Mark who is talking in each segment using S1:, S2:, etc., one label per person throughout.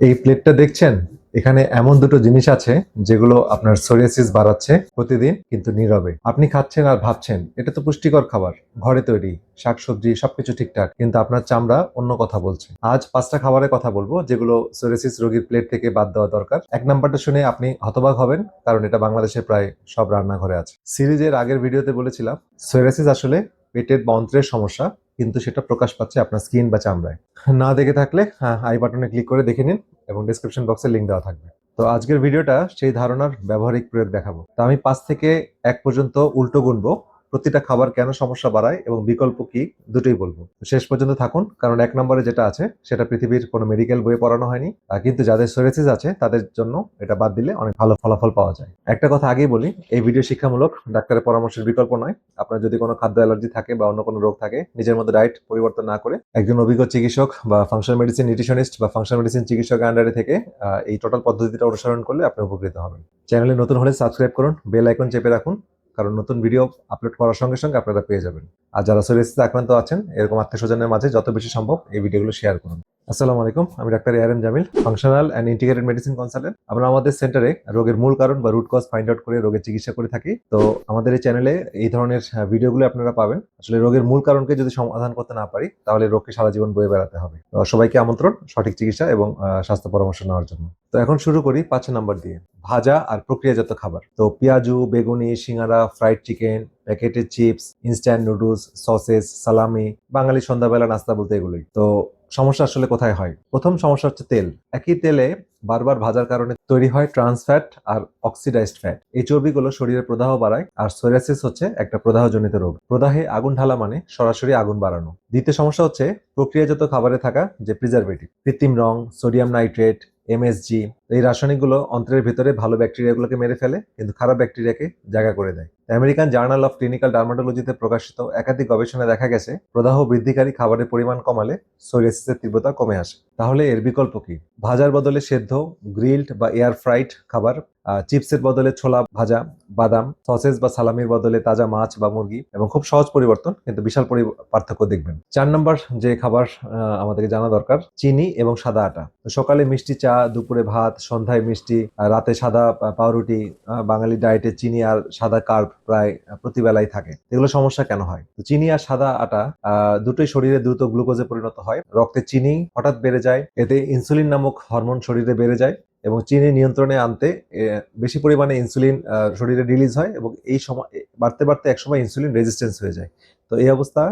S1: এই প্লেটটা দেখছেন, এখানে এমন দুটো জিনিস আছে যেগুলো আপনার সোরিয়াসিস বাড়াচ্ছে প্রতিদিন, কিন্তু নীরবে। আপনি খাচ্ছেন আর ভাবছেন এটা তো পুষ্টিকর খাবার, ঘরে তৈরি, শাকসবজি সবকিছু ঠিকঠাক, কিন্তু আপনার চামড়া অন্য কথা বলছে। আজ 5টা খাবারের কথা বলবো যেগুলো সোরিয়াসিস রোগীর প্লেট থেকে বাদ দেওয়া দরকার। এক নাম্বারটা শুনে আপনি হতবাক হবেন, কারণ এটা বাংলাদেশে প্রায় সব রান্নাঘরে আছে। সিরিজের আগের ভিডিওতে বলেছিলাম সোরিয়াসিস আসলে পেটের বা অন্ত্রের সমস্যা, কিন্তু সেটা প্রকাশ পাচ্ছে আপনার স্কিন বা চামড়ায়। না দেখে থাকলে আই বাটনে ক্লিক করে দেখে নিন, এবং ডেসক্রিপশন বক্সে লিংক দেওয়া থাকবে। তো আজকের ভিডিওটা সেই ধারণার ব্যবহারিক প্রয়োগ দেখাবো। তো আমি 5 থেকে 1 পর্যন্ত উল্টো গুনবো, প্রতিটা খাবার কেন সমস্যা বাড়ায় এবং বিকল্প কি, দুটোই বলবো। তো শেষ পর্যন্ত থাকুন, কারণ 1 নম্বরে যেটা আছে সেটা পৃথিবীর কোনো মেডিকেল বইয়ে পড়ানো হয়নি, কিন্তু যাদের সোরিয়াসিস আছে তাদের জন্য এটা বাদ দিলে অনেক ভালো ফলাফল পাওয়া যায়। একটা কথা আগেই বলি, এই ভিডিও শিক্ষামূলক, ডাক্তারের পরামর্শের বিকল্প নয়। আপনার যদি কোনো খাদ্য অ্যালার্জি থাকে বা অন্য কোনো রোগ থাকে, নিজের মধ্যে ডায়েট পরিবর্তন না করে একজন অভিজ্ঞ চিকিৎসক বা ফাংশনাল মেডিসিন নিউট্রিশনিস্ট বা ফাংশনাল মেডিসিন চিকিৎসকের আন্ডারে থেকে এই টোটাল পদ্ধতিটা অনুসরণ করলে আপনি উপকৃত হবেন। চ্যানেলে নতুন হলে সাবস্ক্রাইব করুন, বেল আইকন চেপে রাখুন, কারণ নতুন ভিডিও আপলোড করার সঙ্গে সঙ্গে আপনারা পেয়ে যাবেন। আর যারা সোরিয়াসিসে আক্রান্ত আছেন, এরকম আত্মীয় স্বজনের মাঝে যত বেশি সম্ভব এই ভিডিওগুলো শেয়ার করুন। আসসালামু আলাইকুম, আমি doctor ARM Jamil, functional and integrated medicine consultant. আমরা আমাদের সেন্টারে রোগের মূল কারণ বা রুট কজ ফাইন্ড আউট করে রোগের চিকিৎসা করে থাকি। তো আমাদের এই চ্যানেলে এই ধরনের ভিডিওগুলো আপনারা পাবেন। আসলে রোগের মূল কারণকে যদি সমাধান করতে না পারি, তাহলে রোগকে সারা জীবন বয়ে বেড়াতে হবে। তো সবাইকে আমন্ত্রণ সঠিক চিকিৎসা এবং স্বাস্থ্য পরামর্শ নেওয়ার জন্য। তো এখন শুরু করি 5 নম্বর দিয়ে, ভাজা আর প্রক্রিয়াজাত খাবার। তো পেঁয়াজু, বেগুনি, সিঙ্গারা, ফ্রাইড চিকেন, প্যাকেটের চিপস, ইনস্ট্যান্ট নুডলস, সসেস, সালামি, বাঙালি সন্ধ্যাবেলা নাস্তা বলতে এগুলোই। তো সমস্যা আসলে কোথায় হয়? প্রথম সমস্যা হচ্ছে তেল। একই তেলে বারবার ভাজার কারণে তৈরি হয় ট্রান্স ফ্যাট আর অক্সিডাইজড ফ্যাট। এই চর্বিগুলো শরীরের প্রদাহ বাড়ায়, আর সোরিয়াসিস হচ্ছে একটা প্রদাহজনিত রোগ। প্রদাহে আগুন ঢালা মানে সরাসরি আগুন বাড়ানো। দ্বিতীয় সমস্যা হচ্ছে প্রক্রিয়াজাত খাবারে থাকা যে প্রিজারভেটিভ, কৃত্রিম রং, সোডিয়াম নাইট্রেট, এমএসজি। এই রাসায়নিকগুলো অন্ত্রের ভিতরে ভালো ব্যাকটেরিয়াগুলোকে মেরে ফেলে, কিন্তু খারাপ ব্যাকটেরিয়াকে জায়গা করে দেয়। আমেরিকান জার্নাল অফ ক্লিনিক্যাল ডার্মাটোলজিতে প্রকাশিত একাধিক গবেষণায় দেখা গেছে প্রদাহ বৃদ্ধিকারী খাবারের পরিমাণ কমালে সোরিয়াসিসের তীব্রতা কমে আসে। তাহলে এর বিকল্প কি? ভাজার বদলে সেদ্ধ, গ্রিলড বা এয়ার ফ্রাইড খাবার, চিপসের বদলে ছোলা ভাজা, বাদাম, সসেজ বা সালামির বদলে তাজা মাছ বা মুরগি, এবং খুব সহজ পরিবর্তন, কিন্তু বিশাল পার্থক্য দেখবেন। 4 নম্বর যে খাবার আমাদেরকে জানা দরকার, চিনি এবং সাদা আটা। সকালে মিষ্টি চা, দুপুরে ভাত, সন্ধ্যায় মিষ্টি, রাতে সাদা পাউরুটি। বাঙালি ডায়েটে চিনি আর সাদা কার্ব প্রায় প্রতিবেলাই থাকে। এগুলো সমস্যা কেন হয়? তো চিনি আর সাদা আটা দুটোই শরীরে দ্রুত গ্লুকোজে পরিণত হয়। রক্তে চিনি হঠাৎ বেড়ে যায়, এতে ইনসুলিন নামক হরমোন শরীরে বেড়ে যায়, এবং চিনি নিয়ন্ত্রণে আনতে বেশি পরিমাণে ইনসুলিন শরীরে রিলিজ হয়, এবং এই সময় বাড়তে বাড়তে একসময় ইনসুলিন রেজিস্ট্যান্স হয়ে যায়। তো এই অবস্থা,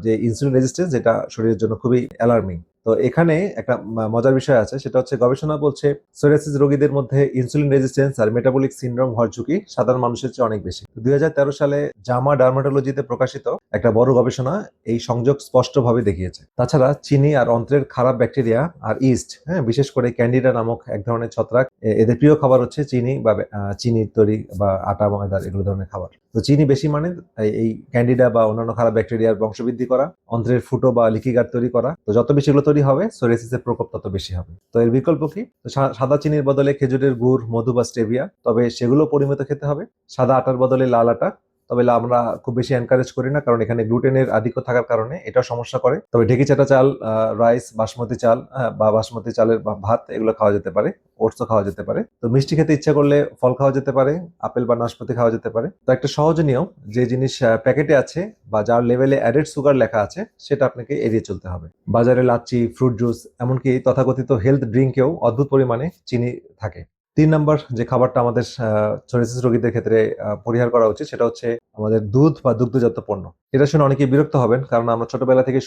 S1: যে ইনসুলিন রেজিস্ট্যান্স, যেটা শরীরের জন্য খুবই অ্যালার্মিং। তো এখানে একটা মজার বিষয় আছে, সেটা হচ্ছে গবেষণা বলছে সোরিয়াসিস রোগীদের মধ্যে ইনসুলিন রেজিস্ট্যান্স আর মেটাবলিক সিনড্রোম হওয়ার ঝুঁকি সাধারণ মানুষের চেয়ে অনেক বেশি। 2013 সালে জামা ডার্মাটোলজিতে প্রকাশিত একটা বড় গবেষণা এই সংযোগ স্পষ্টভাবে দেখিয়েছে। তাছাড়া চিনি আর অন্ত্রের খারাপ ব্যাকটেরিয়া আর ইস্ট, বিশেষ করে ক্যান্ডিডা নামক এক ধরনের ছত্রাক, এদের প্রিয় খাবার হচ্ছে চিনি বা চিনির তৈরি বা আটা ময়দার এগুলো ধরনের খাবার। তো চিনি বেশি মানে এই ক্যান্ডিডা বা অন্যান্য খারাপ ব্যাকটেরিয়ার বংশবৃদ্ধি করা, অন্ত্রের ফুটো বা লিকি গার্ড তৈরি করা। তো যত বেশি এগুলো তৈরি হবে, সোরিয়াসিসের প্রকোপ তত বেশি হবে। তো এর বিকল্প কি? তো সাদা চিনির বদলে খেজুরের গুড়, মধু বা স্টেভিয়া, তবে সেগুলো পরিমিত খেতে হবে। সাদা আটার বদলে লাল আটা, তবে আমরা খুব বেশি এনকারেজ করি না, কারণ এখানে গ্লুটেনের আধিক্য থাকার কারণে এটা সমস্যা করে। তবে ঢেকি চাটা চাল, রাইস, বাসমতি চাল, বা বাসমতি চালের ভাত, এগুলো খাওয়া যেতে পারে। ওটসও খাওয়া যেতে পারে। তো মিষ্টি খেতে ইচ্ছা করলে ফল খাওয়া যেতে পারে, আপেল বা নাশপাতি খাওয়া যেতে পারে। তো একটা সহজ নিয়ম, যে জিনিস প্যাকেটে আছে বা যার লেভেলে অ্যাডেড সুগার লেখা আছে, সেটা আপনাকে এড়িয়ে চলতে হবে। বাজারে লাচ্ছি, ফ্রুট জুস, এমনকি তথাকথিত হেলথ ড্রিঙ্কেও অদ্ভুত পরিমাণে চিনি থাকে। 3 নম্বর যে খাবারটা আমাদের সোরিয়াসিস রোগীদের ক্ষেত্রে পরিহার করা উচিত, সেটা হচ্ছে আমাদের দুধ বা দুগ্ধজাত পণ্য। এটা শুনে অনেকেই বিরক্ত হবেন, কারণ আমরা ছোটবেলা থেকে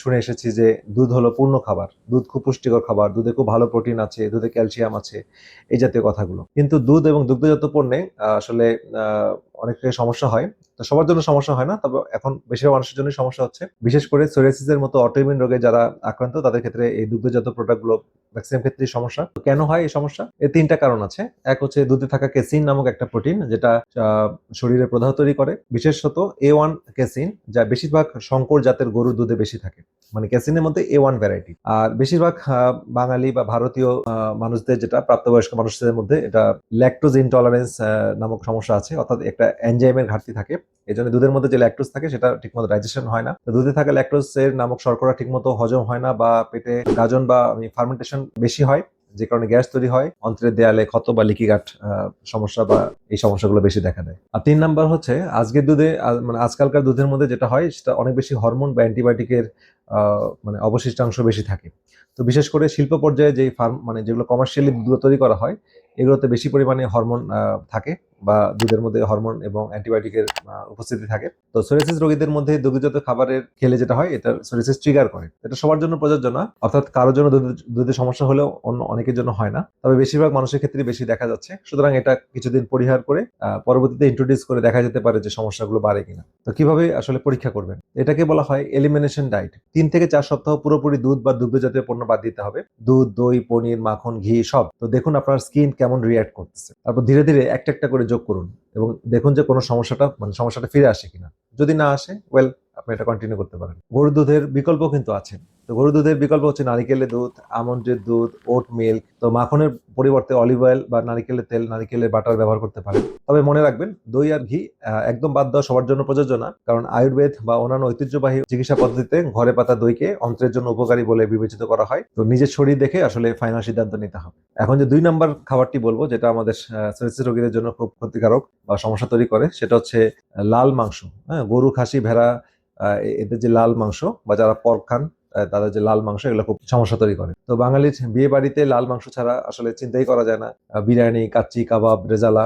S1: শুনে এসেছি যে দুধ হলো পূর্ণ খাবার, দুধ খুব পুষ্টিকর খাবার, দুধে খুব ভালো প্রোটিন আছে, দুধে ক্যালসিয়াম আছে, এই জাতীয় কথাগুলো। কিন্তু দুধ এবং দুগ্ধজাত পণ্যে আসলে অনেকটাই সমস্যা হয়। তো সবার জন্য সমস্যা হয় না, তবে এখন বেশিরভাগ মানুষের জন্য সমস্যা হচ্ছে। বিশেষ করে সোরিয়াসিসের মতো অটোইমিউন রোগে যারা আক্রান্ত, তাদের ক্ষেত্রে এই দুগ্ধজাত প্রোডাক্টগুলো ম্যাক্সিমাম ক্ষেত্রেই সমস্যা। তো কেন হয় এই সমস্যা? এর 3টা কারণ আছে। এক হচ্ছে দুধে থাকা কেসিন নামক একটা প্রোটিন, যেটা শরীরে প্রদাহ তৈরি করে, বিশেষত A1 কেসিন, যা বেশিরভাগ শঙ্কর জাতের গরুর দুধে বেশি থাকে। মানে ক্যাসিনের মধ্যে A1 ভ্যারাইটি। আর বেশিরভাগ বাঙালি বা ভারতীয় মানুষদের, যেটা প্রাপ্তবয়স্ক মানুষদের মধ্যে, এটা ল্যাকটোজ ইনটলারেন্স নামক সমস্যা আছে, অর্থাৎ একটা এনজাইমের ঘাটতি থাকে। এই জন্য দুধের মধ্যে যে ল্যাকটোজ থাকে, সেটা ঠিকমতো ডাইজেশন হয় না। তো দুধে থাকা ল্যাকটোজ এর নামক শর্করা ঠিকমতো হজম হয় না, বা পেটে গাজন বা ফার্মেন্টেশন বেশি হয়, যে কারণে গ্যাস তৈরি হয়, অন্ত্রের দেয়ালে ক্ষত বা লিকি গাট সমস্যা বা এই সমস্যাগুলো বেশি দেখা দেয়। আর 3 নাম্বার হচ্ছে আজকের দুধে মানে আজকালকার দুধের মধ্যে যেটা হয় সেটা অনেক বেশি হরমোন বা অ্যান্টিবায়োটিকের মানে অবশিষ্টাংশ বেশি থাকে। তো বিশেষ করে শিল্প পর্যায়ে যেই ফার্ম মানে যেগুলো কমার্শিয়ালি দুধ তৈরি করা হয় এগুলোতে বেশি পরিমাণে হরমোন থাকে বা দুধের মধ্যে হরমোন এবং অ্যান্টিবায়োটিকের উপস্থিতি থাকে। তো সোরিয়াসিস রোগীদের মধ্যে দুগ্ধজাত খাবারের খেলে যেটা হয় এটা সোরিয়াসিস ট্রিগার করে। এটা সবার জন্য প্রযোজ্য না, অর্থাৎ কারোর জন্য দুধের সমস্যা হলেও অন্য অনেকের জন্য হয় না, তবে বেশিরভাগ মানুষের ক্ষেত্রে বেশি দেখা যাচ্ছে। সুতরাং এটা কিছুদিন পরিহার করে পরবর্তীতে ইন্ট্রোডিউস করে দেখা যেতে পারে যে সমস্যাগুলো বাড়ে কিনা। তো কিভাবে আসলে পরীক্ষা করবেন, এটাকে বলা হয় এলিমিনেশন ডায়েট। 3 থেকে 4 সপ্তাহ পুরোপুরি দুধ বা দুগ্ধ জাতীয় পণ্য বাদ দিতে হবে, দুধ, দই, পনির, মাখন, ঘি সব। তো দেখুন আপনার স্কিন কেমন রিয়্যাক্ট করতেছে, তারপর ধীরে ধীরে একটা একটা করে যোগ করুন এবং দেখুন যে কোনো সমস্যাটা ফিরে আসে কিনা। যদি না আসে, ওয়েল, আপনি এটা কন্টিনিউ করতে পারেন। গরুর দুধের বিকল্প কিন্তু আছে। তো গরুর দুধের বিকল্প হচ্ছে নারিকেলের দুধ, আমন্ডের দুধ, ওট মিল্ক। তো মাখনের পরিবর্তে অলিভ অয়েল বা নারিকেলের তেল, নারিকেলের বাটার ব্যবহার করতে পারেন। তবে মনে রাখবেন, দই আর ঘি একদম বাদ দেওয়া সবার জন্য প্রযোজ্য না, কারণ আয়ুর্বেদ বা অন্যান্য ঐতিহ্যবাহী চিকিৎসা পদ্ধতিতে ঘরে পাতা দইকে অন্ত্রের জন্য উপকারী বলে বিবেচিত করা হয়। তো নিজের শরীর দেখে আসলে ফাইনাল সিদ্ধান্ত নিতে হবে। এখন যে 2 নাম্বার খাবারটি বলবো, যেটা আমাদের সোরিয়াসিস রোগীদের জন্য খুব ক্ষতিকারক বা সমস্যা তৈরি করে, সেটা হচ্ছে লাল মাংস। হ্যাঁ, গরু, খাসি, ভেড়া, এদের যে লাল মাংস বা যারা পর্ক খান তাদের যে লাল মাংস, এগুলো খুব সমস্যা তৈরি করে। তো বাঙালির বিয়ে বাড়িতে লাল মাংস ছাড়া আসলে চিন্তাই করা যায় না। বিরিয়ানি, কাচ্চি, কাবাব, রেজালা,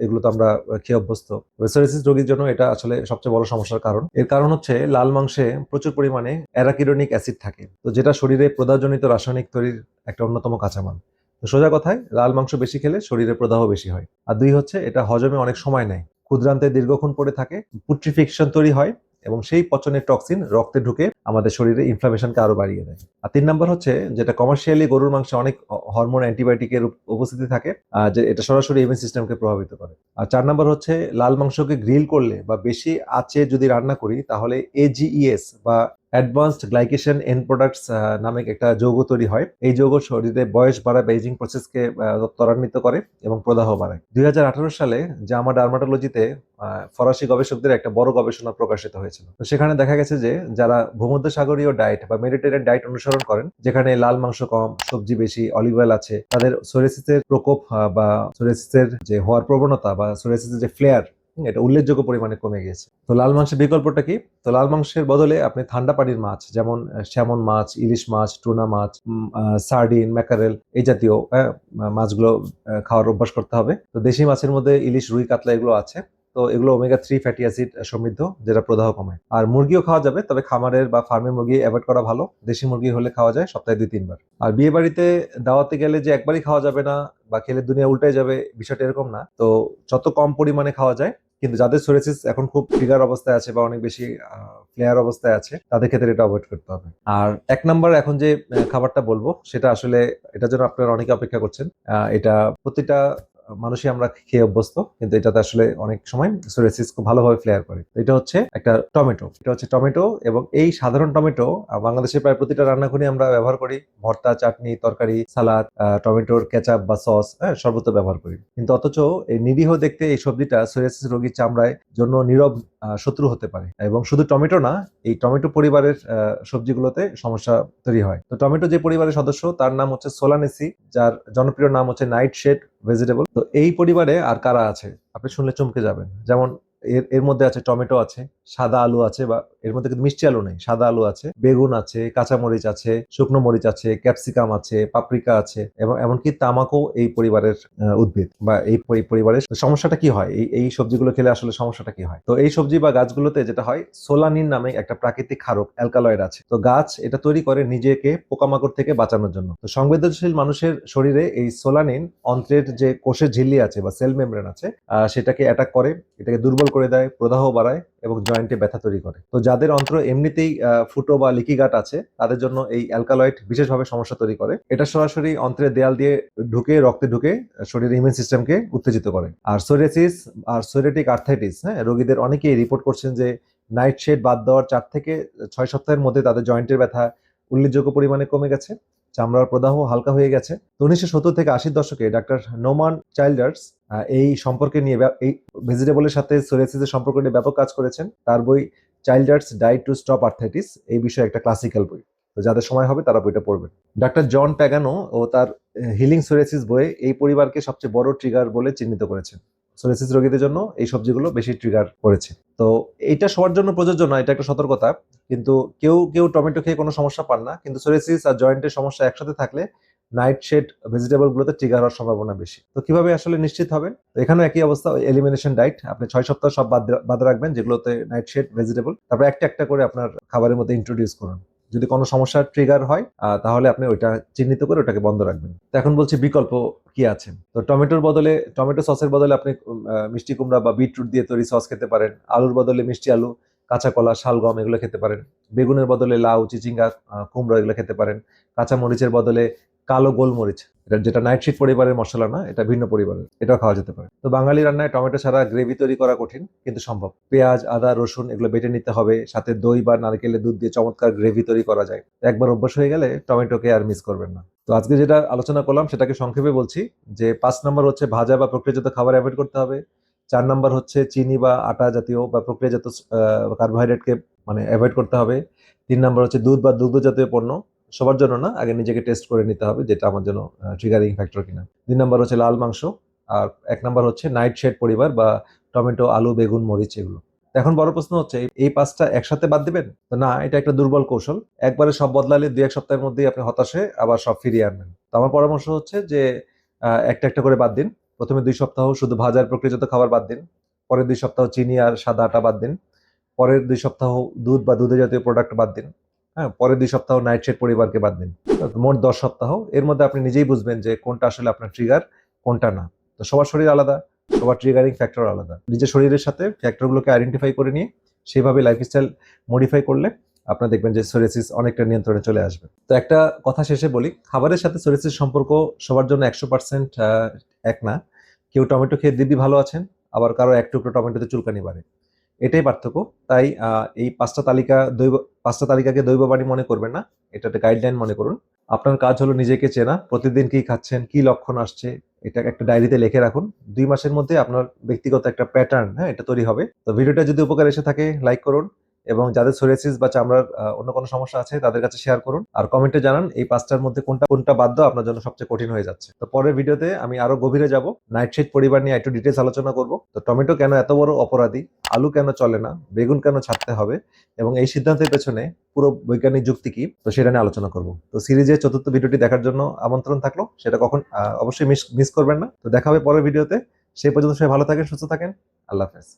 S1: এগুলো তো আমরা খেয়ে অভ্যস্ত। সোরিয়াসিস রোগীর জন্য এটা আসলে সবচেয়ে বড় সমস্যার কারণ। এর কারণ হচ্ছে লাল মাংসে প্রচুর পরিমাণে অ্যারাকিডোনিক অ্যাসিড থাকে, তো যেটা শরীরে প্রদাহজনিত রাসায়নিক তৈরির একটা অন্যতম কাঁচামাল। তো সোজা কথায় লাল মাংস বেশি খেলে শরীরে প্রদাহ বেশি হয়। আর 2 হচ্ছে এটা হজমে অনেক সময় নেয়, ক্ষুদ্রান্তে দীর্ঘক্ষণ পড়ে থাকে, পুট্রিফিকশন তৈরি হয় এবং সেই পচনের টক্সিন রক্তে ঢুকে আমাদের শরীরে ইনফ্লামেশনকে আরো বাড়িয়ে দেয়। আর 3 নাম্বার হচ্ছে যেটা কমার্শিয়ালি গরুর মাংসে অনেক হরমোন অ্যান্টিবায়োটিকের উপস্থিতি থাকে, যে এটা সরাসরি ইমিউন সিস্টেমকে প্রভাবিত করে। আর 4 নাম্বার হচ্ছে লাল মাংসকে গ্রিল করলে বা বেশি আঁচে যদি রান্না করি তাহলে এজিইএস বা অ্যাডভান্সড গ্লাইকেশন এন্ড প্রোডাক্টস নামে একটা যৌগ তৈরি হয়। এই যৌগ শরীরে বয়স বাড়ায়, বেজিং প্রসেসকে ত্বরান্বিত করে এবং প্রদাহ বাড়ায়। 2018 সালে জামা ডার্মাটোলজিতে ফরাসি গবেষকদের একটা বড় গবেষণা প্রকাশিত হয়েছিল। তো সেখানে দেখা গেছে যে যারা ভূমধ্যসাগরীয় ডায়েট বা মেডিটেরিয়ান ডায়েট অনুসরণ করেন, যেখানে লাল মাংস কম, সবজি বেশি, অলিভ অয়েল আছে, তাদের সোরিয়াসিসের প্রকোপ বা সোরিয়াসিসের যে হওয়ার প্রবণতা বা সোরিয়াসিসের যে ফ্লেয়ার, এটা উল্লেখযোগ্য পরিমাণে কমে গেছে। তো লাল মাংসের বিকল্পটা কি? তো লাল মাংসের বদলে আপনি ঠান্ডা পানির মাছ, যেমন স্যামন মাছ, ইলিশ মাছ, টুনা মাছ, সার্ডিন, ম্যাকারেল, এই জাতীয় মাছগুলো খাওয়ার অভ্যাস করতে হবে। তো দেশি মাছের মধ্যে ইলিশ, রুই, কাতলা এগুলো আছে। তো এগুলো ওমেগা 3 ফ্যাটি অ্যাসিড সমৃদ্ধ, যেটা প্রদাহ কমায়। আর মুরগিও খাওয়া যাবে, তবে খামারের বা ফার্মের মুরগি অ্যাভয়েড করা ভালো। দেশি মুরগি হলে খাওয়া যায় সপ্তাহে 2-3 বার। আর বিয়ে বাড়িতে দাওয়াতে গেলে যে একবারই খাওয়া যাবে না বা খেলে দুনিয়া উল্টে যাবে, বিষয়টা এরকম না। তো যত কম পরিমাণে খাওয়া যায়, কিন্তু যাদের সোরিয়াসিস এখন খুব ট্রিগার অবস্থায় আছে বা অনেক বেশি ফ্লেয়ার অবস্থায় আছে, তাদের ক্ষেত্রে এটা অ্যাভয়েড করতে হবে। আর 1 নাম্বার এখন যে খাবারটা বলবো, সেটা আসলে এটার জন্য আপনারা অনেকে অপেক্ষা করছেন। এটা প্রতিটা মানুষই আমরা খেয়ে অভ্যস্ত, কিন্তু এটাতে আসলে অনেক সময় সোরিয়াসিস খুব ভালোভাবে ফ্লেয়ার করে। এটা হচ্ছে একটা টমেটো। এটা হচ্ছে টমেটো, এবং এই সাধারণ টমেটো বাংলাদেশের প্রায় প্রতিটা রান্নাঘরে আমরা ব্যবহার করি। ভর্তা, চাটনি, তরকারি, সালাদ, টমেটোর কেচাপ বা সস, সর্বত্র ব্যবহার করি। কিন্তু অথচ এই নিরীহ দেখতে এই সবজিটা সোরিয়াসিস রোগীর চামড়ায় জন্য নীরব শত্রু হতে পারে। এবং শুধু টমেটো না, এই টমেটো পরিবারের সবজিগুলোতে সমস্যা তৈরি হয়। তো টমেটো যে পরিবারের সদস্য, তার নাম হচ্ছে সোলানেসি, যার জনপ্রিয় নাম হচ্ছে নাইট শেড ভেজিটেবল। তো এই পরিবারে আর কারা আছে আপনি শুনলে চমকে যাবেন। যেমন এর এর মধ্যে আছে টমেটো আছে, সাদা আলু আছে, বা এর মধ্যে কিন্তু মিষ্টি আলু নেই, সাদা আলু আছে, বেগুন আছে, কাঁচামরিচ আছে, শুকনো মরিচ আছে, ক্যাপসিকাম আছে, পাপরিকা আছে, এবং এমনকি তামাকও এই পরিবারের উদ্ভিদ বা এই পরিবারের। সমস্যাটা কি হয়, এই সবজিগুলো খেলে আসলে সমস্যাটা কি হয়? তো এই সবজি বা গাছগুলোতে যেটা হয়, সোলানিন নামে একটা প্রাকৃতিক ক্ষারক অ্যালকালয়েড আছে। তো গাছ এটা তৈরি করে নিজেকে পোকামাকড় থেকে বাঁচানোর জন্য। তো সংবেদনশীল মানুষের শরীরে এই সোলানিন অন্ত্রের যে কোষের ঝিল্লি আছে বা সেল মেমব্রেন আছে, সেটাকে অ্যাটাক করে, এটাকে দুর্বল করে দেয়, প্রদাহ বাড়ায় এবং জয়েন্টে ব্যথা তৈরি করে। তো যাদের অন্ত্র এমনিতেই ফুটো বা লিকি গাট আছে, তাদের জন্য এই অ্যালকালয়েড বিশেষভাবে সমস্যা তৈরি করে। এটা সরাসরি অন্ত্রের দেয়াল দিয়ে ঢুকে, রক্তে ঢুকে শরীরের ইমিউন সিস্টেমকে উত্তেজিত করে। আর সোরিয়াসিস আর সোরিয়াটিক আর্থ্রাইটিস, রোগীদের অনেকেই রিপোর্ট করছেন যে নাইট শেড বাদ দেওয়ার 4 থেকে 6 সপ্তাহের মধ্যে তাদের জয়েন্টের ব্যথা উল্লেখযোগ্য পরিমাণে কমে গেছে, চামড়ার প্রদাহ হালকা হয়ে গেছে। তো 1970 থেকে 80 দশকে ডাক্তার নোমান চাইল্ডার্স এই সম্পর্কে নিয়ে, এই ভেজিটেবলের সাথে সোরিয়াসিসের সম্পর্ক নিয়ে ব্যাপক কাজ করেছেন। তার বই চাইল্ডার্স ডায়েট টু স্টপ আর্থ্রাইটিস এই বিষয়ে একটা ক্লাসিক্যাল বই। তো যাদের সময় হবে তারা বইটা পড়বেন। ডাক্তার জন প্যাগানো ও তার হিলিং সোরিয়াসিস বইয়ে এই পরিবারকে সবচেয়ে বড় ট্রিগার বলে চিহ্নিত করেছেন। সোরিয়াসিস রোগীদের জন্য এই সবজিগুলো বেশি ট্রিগার করেছে। তো এইটা সবার জন্য প্রযোজ্য না, এটা একটা সতর্কতা। কিন্তু কেউ কেউ টমেটো খেয়ে কোনো সমস্যা পান না, কিন্তু সোরিয়াসিস আর জয়েন্টের সমস্যা একসাথে থাকলে নাইট শেড ভেজিটেবল গুলোতে ট্রিগার হওয়ার সম্ভাবনা বেশি। তো কিভাবে আসলে নিশ্চিত হবেন? তো এখানেও একই অবস্থা, এলিমিনেশন ডায়েট। আপনি 6 সপ্তাহ সব বাদ রাখবেন যেগুলোতে নাইট শেড ভেজিটেবল, তারপর একটা একটা করে আপনার খাবারের মধ্যে ইন্ট্রোডিউস করুন। যদি কোনো সমস্যার ট্রিগার হয় তাহলে আপনি ওইটা চিহ্নিত করে ওটাকে বন্ধ রাখবেন। তো এখন বলছি বিকল্প কি আছে। তো টমেটো সসের বদলে আপনি মিষ্টি কুমড়া বা বিটরুট দিয়ে তৈরি সস খেতে পারেন। আলুর বদলে মিষ্টি আলু, কাঁচা কলা, শালগম এগুলো খেতে পারেন। বেগুনের বদলে লাউ, চিচিঙ্গা, কুমড়ো এগুলো খেতে পারেন। কাঁচা মরিচের বদলে কালো গোলমরিচ, এটা যেটা নাইটশিট পরিবারের মশলা না, এটা ভিন্ন পরিবারের, এটাও খাওয়া যেতে পারে। তো বাঙালি রান্নায় টমেটো ছাড়া গ্রেভি তৈরি করা কঠিন কিন্তু সম্ভব। পেঁয়াজ, আদা, রসুন এগুলো বেটে নিতে হবে, সাথে দই বা নারকেলের দুধ দিয়ে চমৎকার গ্রেভি তৈরি করা যায়। একবার অভ্যাস হয়ে গেলে টমেটোকে আর মিস করবেন না। তো আজকে যেটা আলোচনা করলাম সেটাকে সংক্ষেপে বলছি যে 5 নম্বর হচ্ছে ভাজা বা প্রক্রিয়াজাত খাবার অ্যাভয়েড করতে হবে। 4 নম্বর হচ্ছে চিনি বা আটা জাতীয় বা প্রক্রিয়াজাত কার্বোহাইড্রেটকে মানে অ্যাভয়েড করতে হবে। 3 নম্বর হচ্ছে দুধ বা দুগ্ধ জাতীয় পণ্য, সবার জন্য না, আগে নিজেকে টেস্ট করে নিতে হবে যেটা আমার জন্য ট্রিগারিং ফ্যাক্টর কিনা। 2 নম্বর হচ্ছে লাল মাংস। আর 1 নম্বর হচ্ছে নাইট শেড পরিবার বা টমেটো, আলু, বেগুন, মরিচ এগুলো। এখন বড় প্রশ্ন হচ্ছে এই 5টা একসাথে বাদ দিবেন? তো না, এটা একটা দুর্বল কৌশল। একবারে সব বদলালে 2-1 সপ্তাহের মধ্যেই আপনি হতাশ হয়ে আবার সব ফিরিয়ে আনবেন। তো আমার পরামর্শ হচ্ছে যে একটা একটা করে বাদ দিন। প্রথমে 2 সপ্তাহ শুধু ভাজার প্রক্রিয়াজাত খাবার বাদ দিন। পরের 2 সপ্তাহ চিনি আর সাদা আটা বাদ দিন। পরের 2 সপ্তাহ দুধ বা দুধ জাতীয় প্রোডাক্ট বাদ দিন। হ্যাঁ, পরের 2 সপ্তাহ নাইটশেড পরিবারকে বাদ দিন। মোট 10 সপ্তাহ। এর মধ্যে আপনি নিজেই বুঝবেন যে কোনটা আসলে আপনার ট্রিগার, কোনটা না। তো সবার শরীর আলাদা, সবার ট্রিগারিং ফ্যাক্টর আলাদা। নিজের শরীরের সাথে ফ্যাক্টরগুলোকে আইডেন্টিফাই করে নিয়ে সেভাবে লাইফস্টাইল মডিফাই করলে আপনার দেখবেন যে সোরিয়াসিস অনেকটা নিয়ন্ত্রণে চলে আসবে। তো একটা কথা শেষে বলি, খাবারের সাথে সোরিয়াসিস সম্পর্ক সবার জন্য 100% এক না। কেউ টমেটো খেয়ে দিব্যি ভালো আছেন, আবার কারো এক টুকরো টমেটোতে চুলকানি বাড়ে। এটাই পার্থক্য। তাই এই 5টা তালিকাকে দৈববাণী মনে করবেন না। এটা একটা গাইডলাইন মনে করুন। আপনার কাজ হলো নিজেকে চেনা, প্রতিদিন কি খাচ্ছেন, কি লক্ষণ আসছে, এটা একটা ডায়েরিতে লিখে রাখুন। 2 মাসের মধ্যে আপনার ব্যক্তিগত একটা প্যাটার্ন, হ্যাঁ, এটা তৈরি হবে। তো ভিডিওটা যদি উপকার এসে থাকে লাইক করুন, এবং যাদের সোরিয়াসিস বা চামড়ার অন্য কোনো সমস্যা আছে তাদের কাছে শেয়ার করুন। আর কমেন্টে জানান এই 5টার মধ্যে কোনটা কোনটা বাদ দেওয়া আপনার জন্য সবচেয়ে কঠিন হয়ে যাচ্ছে। তো পরের ভিডিওতে আমি আরো গভীরে যাব, নাইটশেড পরিবার নিয়ে একটু ডিটেলস আলোচনা করব। তো টমেটো কেন এত বড় অপরাধী, আলু কেন চলে না, বেগুন কেন ছাড়তে হবে, এবং এই সিদ্ধান্তের পেছনে পুরো বৈজ্ঞানিক যুক্তি কি, তো সেটা নিয়ে আলোচনা করব। তো সিরিজের 4র্থ ভিডিওটি দেখার জন্য আমন্ত্রণ থাকলো, সেটা কখন অবশ্যই মিস করবেন না। তো দেখা হবে পরের ভিডিওতে। সেই পর্যন্ত সবাই ভালো থাকেন, সুস্থ থাকেন। আল্লাহ হাফেজ।